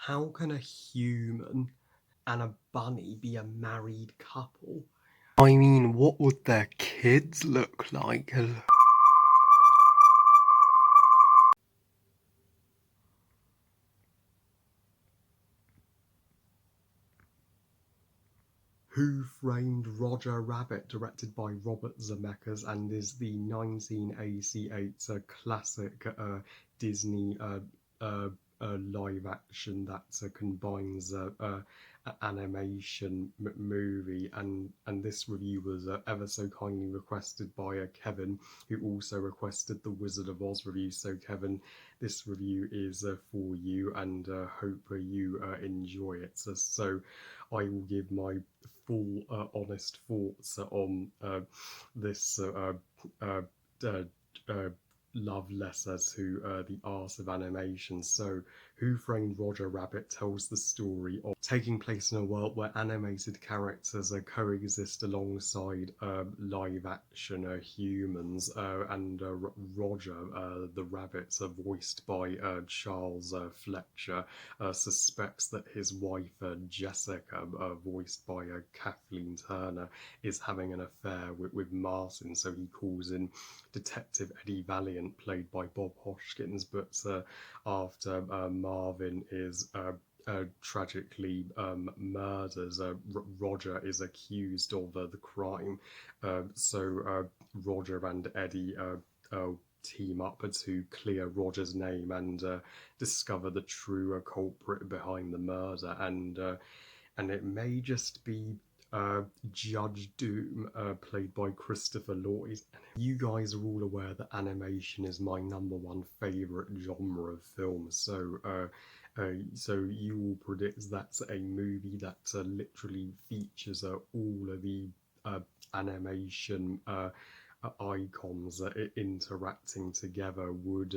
How can a human and a bunny be a married couple? I mean, what would their kids look like? Who Framed Roger Rabbit, directed by Robert Zemeckis, and is the 1988 classic Disney live action that combines animation movie, and this review was ever so kindly requested by Kevin, who also requested the Wizard of Oz review. So Kevin, this review is for you, and hope you enjoy it. So I will give my full honest thoughts on this uh, uh, uh, love letter to the art of animation. So, Who Framed Roger Rabbit tells the story of taking place in a world where animated characters coexist alongside live action humans, and Roger, the rabbit, voiced by Charles Fletcher, suspects that his wife Jessica, voiced by Kathleen Turner, is having an affair with Martin, so he calls in Detective Eddie Valiant, played by Bob Hoskins. But after Marvin is tragically murdered, Roger is accused of the crime. So Roger and Eddie team up to clear Roger's name and discover the true culprit behind the murder. And it may just be Judge Doom, played by Christopher Lloyd. You guys are all aware that animation is my number one favourite genre of film, so you will predict that's a movie that literally features all of the animation icons interacting together would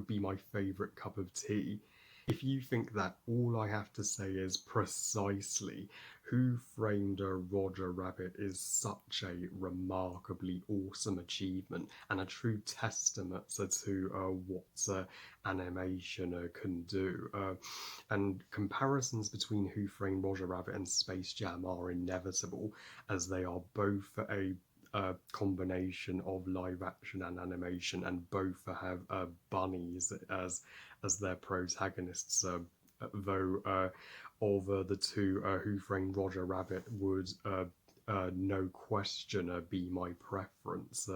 be my favourite cup of tea. If you think that all I have to say is precisely Who Framed Roger Rabbit is such a remarkably awesome achievement and a true testament to what animation can do. And comparisons between Who Framed Roger Rabbit and Space Jam are inevitable, as they are both a combination of live action and animation, and both have bunnies as their protagonists. Though of the two, Who Framed Roger Rabbit would no question be my preference.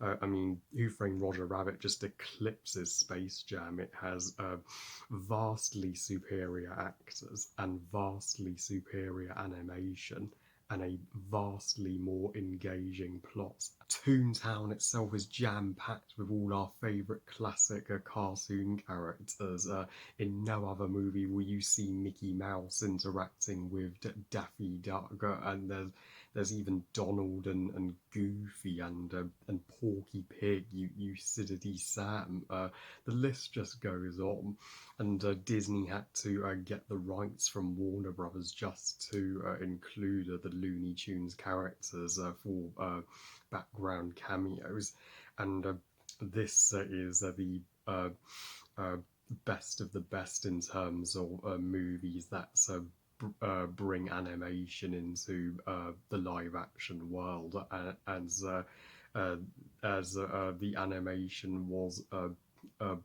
I mean, Who Framed Roger Rabbit just eclipses Space Jam. It has vastly superior actors and vastly superior animation and a vastly more engaging plot. Toon Town itself is jam-packed with all our favourite classic cartoon characters. In no other movie will you see Mickey Mouse interacting with Daffy Duck, and there's even Donald and Goofy and Porky Pig, Lucidity Sam. The list just goes on, and Disney had to get the rights from Warner Brothers just to include the Looney Tunes characters for background cameos, and this is the uh, best of the best in terms of movies that bring animation into the live action world, as the animation was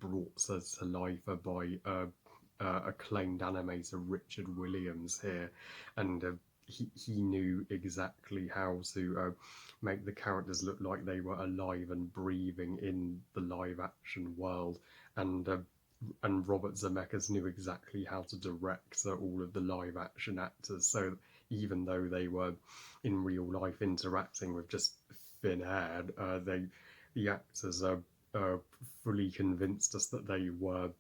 brought to life by acclaimed animator Richard Williams here, and he knew exactly how to make the characters look like they were alive and breathing in the live action world, and Robert Zemeckis knew exactly how to direct all of the live action actors. So even though they were in real life interacting with just thin air, the actors fully convinced us that they were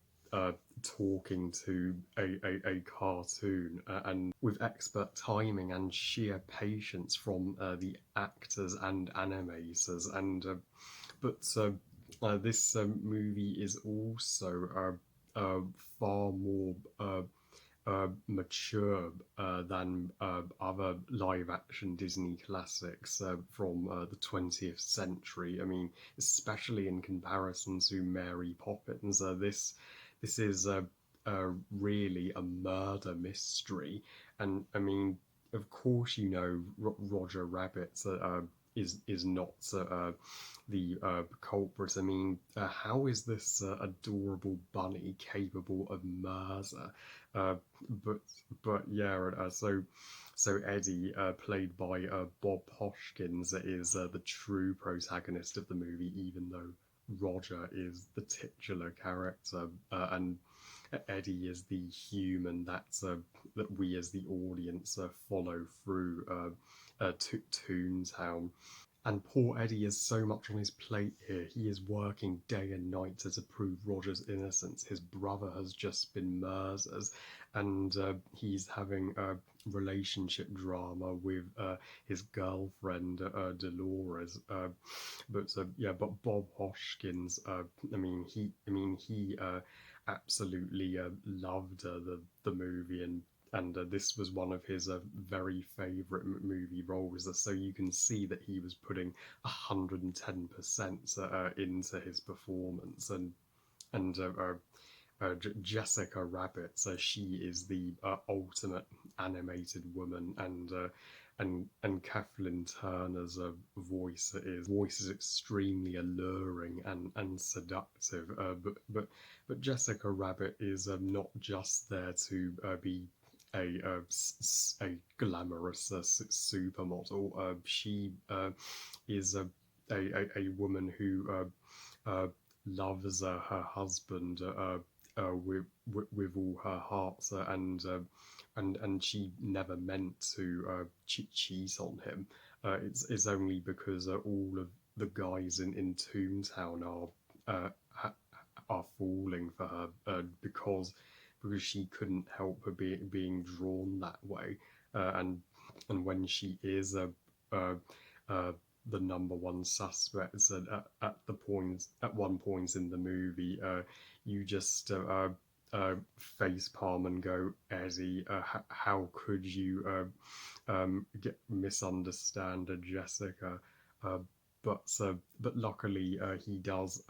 talking to a cartoon, and with expert timing and sheer patience from the actors and animators. And but this movie is also far more mature than other live action Disney classics from the 20th century. I mean, especially in comparison to Mary Poppins, this is really a murder mystery, and I mean, of course, you know, Roger Rabbit is not the culprit. I mean, how is this adorable bunny capable of murder? Uh, but yeah, so Eddie, played by Bob Hoskins, is the true protagonist of the movie, even though Roger is the titular character, and Eddie is the human that we as the audience follow through Toon Town. And poor Eddie has so much on his plate here. He is working day and night to prove Roger's innocence. His brother has just been murdered, and he's having a relationship drama with his girlfriend Dolores. But Bob Hoskins, he absolutely loved the movie, and this was one of his very favourite movie roles. So you can see that he was putting 110% into his performance, and Jessica Rabbit. So she is the ultimate animated woman, and Kathleen Turner's voice is extremely alluring and seductive. But Jessica Rabbit is not just there to be a glamorous supermodel. She is a woman who loves her husband with all her heart, and she never meant to cheat on him. It's only because all of the guys in Toontown are falling for her because she couldn't help but being drawn that way, and when she is uh, uh, the number one suspect, at one point in the movie, you just face palm and go, Eddie, how could you misunderstand Jessica? Uh, but luckily, he does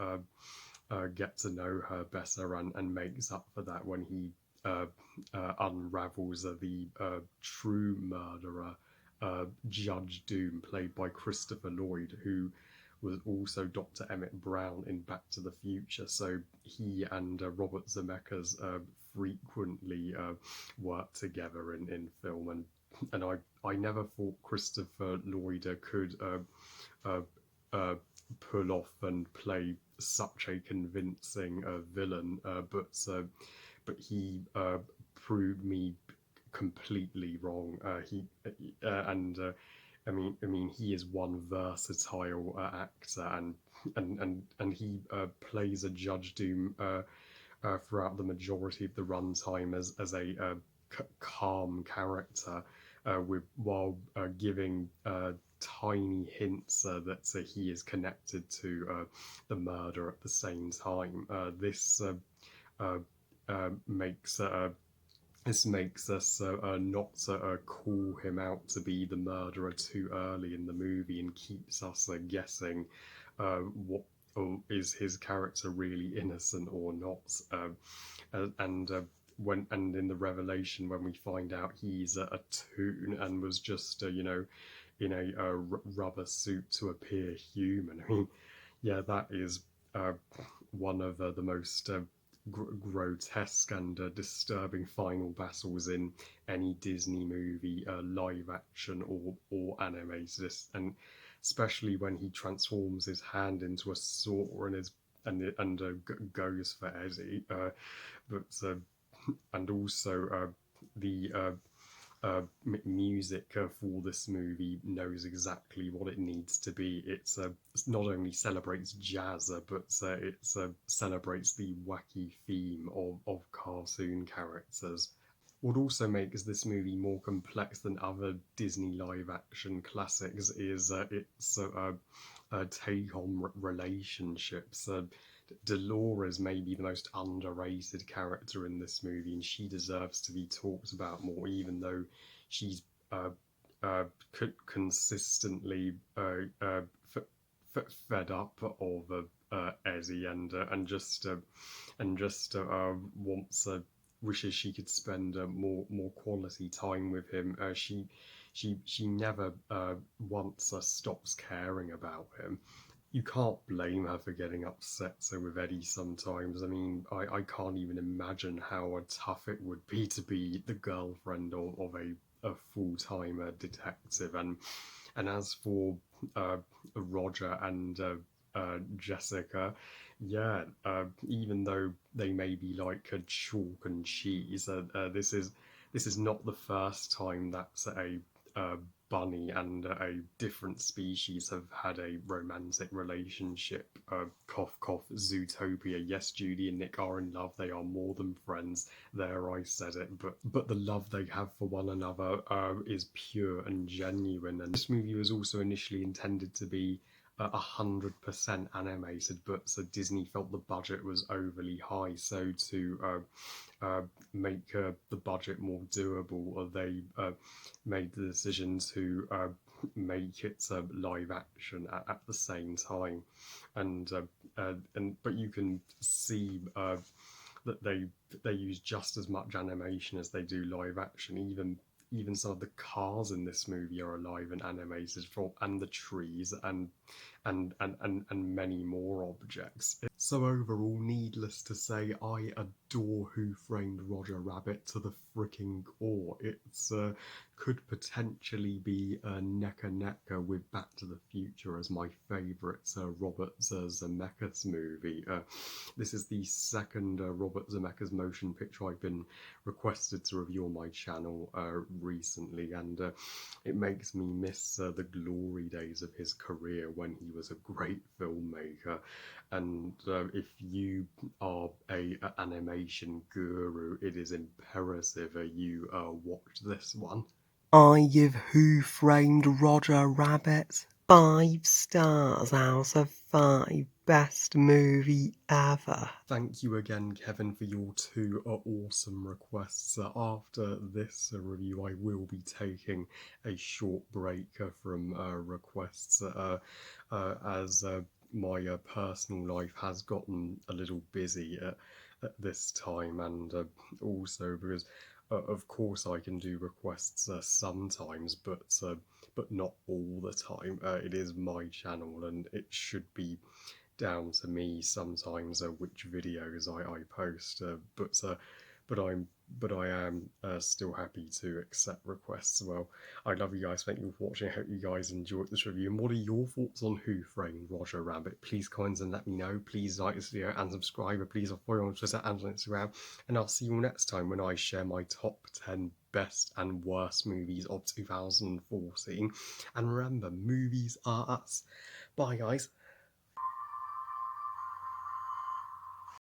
get to know her better, and makes up for that when he unravels the true murderer, Judge Doom, played by Christopher Lloyd, who was also Dr. Emmett Brown in Back to the Future. So he and Robert Zemeckis frequently work together in film, and I never thought Christopher Lloyd could uh, uh, pull off and play such a convincing villain, but he proved me completely wrong. He and I mean, he is one versatile actor, and he plays a Judge Doom throughout the majority of the runtime as a calm character, while giving tiny hints that he is connected to the murder at the same time. Uh, makes This makes us not call him out to be the murderer too early in the movie, and keeps us guessing what is his character really innocent or not. And when and in the revelation, when we find out he's a toon and was just in a rubber suit to appear human. I mean, yeah, that is one of the most grotesque and disturbing final battles in any Disney movie, live action or animated, and especially when he transforms his hand into a saw and goes for Eddie. But and also the music for this movie knows exactly what it needs to be. It's not only celebrates jazz, but it celebrates the wacky theme of cartoon characters. What also makes this movie more complex than other Disney live action classics is its take on relationships. Dolores may be the most underrated character in this movie, and she deserves to be talked about more, even though she's uh, consistently fed up of Eddie and just wants wishes she could spend more quality time with him. She never once stops caring about him. You can't blame her for getting upset so with Eddie sometimes. I mean, I can't even imagine how tough it would be to be the girlfriend of a full-time detective. And as for uh, Roger and Jessica, yeah, even though they may be like a chalk and cheese, this is not the first time that a bunny and a different species have had a romantic relationship. Cough, cough, Zootopia. Yes, Judy and Nick are in love. They are more than friends. There, I said it. But the love they have for one another is pure and genuine. And this movie was also initially intended to be 100% animated, but so Disney felt the budget was overly high. So to make the budget more doable, they made the decision to make it live action at the same time, and but you can see that they use just as much animation as they do live action. Even some of the cars in this movie are alive and animated, and the trees and many more objects. So overall, needless to say, I adore Who Framed Roger Rabbit to the freaking core. It's could potentially be neck and neck with Back to the Future as my favourite Robert Zemeckis movie. This is the second Robert Zemeckis motion picture I've been requested to review on my channel recently, and it makes me miss the glory days of his career when he was a great filmmaker. And if you are a animation guru, it is imperative you watch this one. I give Who Framed Roger Rabbit 5 stars out of 5. Best movie ever. Thank you again, Kevin, for your two awesome requests. After this review, I will be taking a short break from requests as my personal life has gotten a little busy at this time, and also because, of course, I can do requests sometimes, but not all the time. It is my channel, and it should be down to me sometimes which videos I post, but I am still happy to accept requests. Well, I love you guys. Thank you for watching. I hope you guys enjoyed this review. And what are your thoughts on Who Framed Roger Rabbit? Please comment and let me know. Please like this video and subscribe. Please follow on Twitter and on Instagram. And I'll see you all next time when I share my top 10 best and worst movies of 2014. And remember, movies are us. Bye, guys.